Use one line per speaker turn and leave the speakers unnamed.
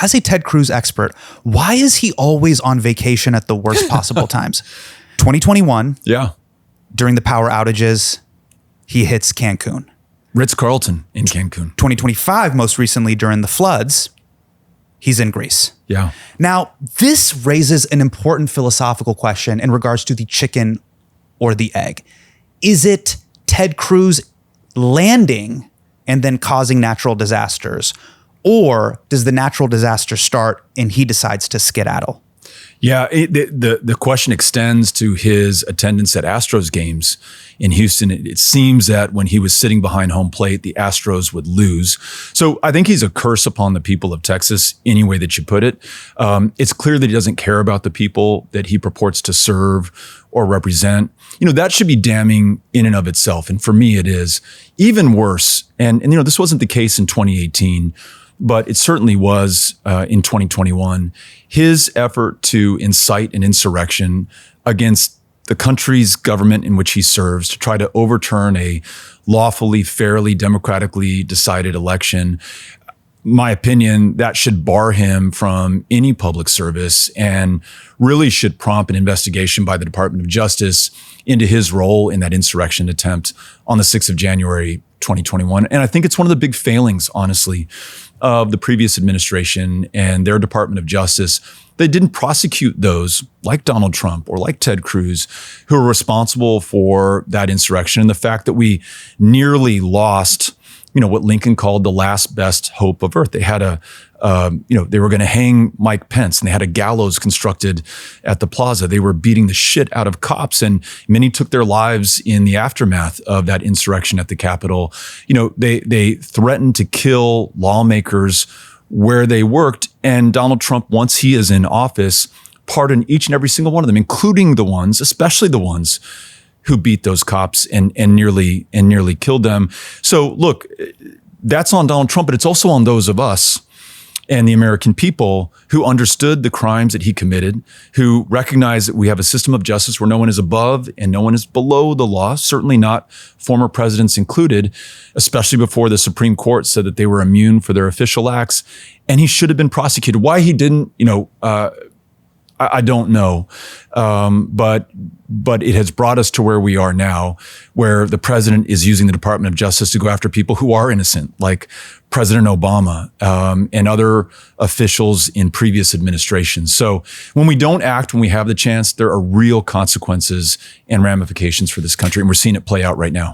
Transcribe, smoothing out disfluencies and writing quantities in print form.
as a Ted Cruz expert, why is he always on vacation at the worst possible times? 2021, during the power outages, he hits Cancun.
Ritz-Carlton in Cancun.
2025, most recently during the floods, he's in Greece.
Yeah.
Now, this raises an important philosophical question in regards to the chicken or the egg. Is it Ted Cruz landing and then causing natural disasters? Or does the natural disaster start and he decides to skedaddle?
Yeah, the question extends to his attendance at Astros games in Houston. It seems that when he was sitting behind home plate, the Astros would lose. So I think he's a curse upon the people of Texas, any way that you put it. It's clear that he doesn't care about the people that he purports to serve or represent. That should be damning in and of itself. And for me, it is even worse. And this wasn't the case in 2018. But it certainly was in 2021. His effort to incite an insurrection against the country's government in which he serves, to try to overturn a lawfully, fairly, democratically decided election, my opinion, that should bar him from any public service and really should prompt an investigation by the Department of Justice into his role in that insurrection attempt on the 6th of January, 2021. And I think it's one of the big failings, honestly, of the previous administration and their Department of Justice. They didn't prosecute those like Donald Trump or like Ted Cruz who were responsible for that insurrection. And the fact that we nearly lost, what Lincoln called the last best hope of earth. They had they were going to hang Mike Pence and they had a gallows constructed at the plaza. They were beating the shit out of cops and many took their lives in the aftermath of that insurrection at the Capitol. They threatened to kill lawmakers where they worked. And Donald Trump, once he is in office, pardoned each and every single one of them, including the ones, especially the ones who beat those cops and nearly killed them. So look, that's on Donald Trump, but it's also on those of us and the American people who understood the crimes that he committed, who recognize that we have a system of justice where no one is above and no one is below the law, certainly not former presidents included, especially before the Supreme Court said that they were immune for their official acts. And he should have been prosecuted. Why he didn't, I don't know. But it has brought us to where we are now, where the president is using the Department of Justice to go after people who are innocent, like President Obama and other officials in previous administrations. So when we don't act, when we have the chance, there are real consequences and ramifications for this country. And we're seeing it play out right now.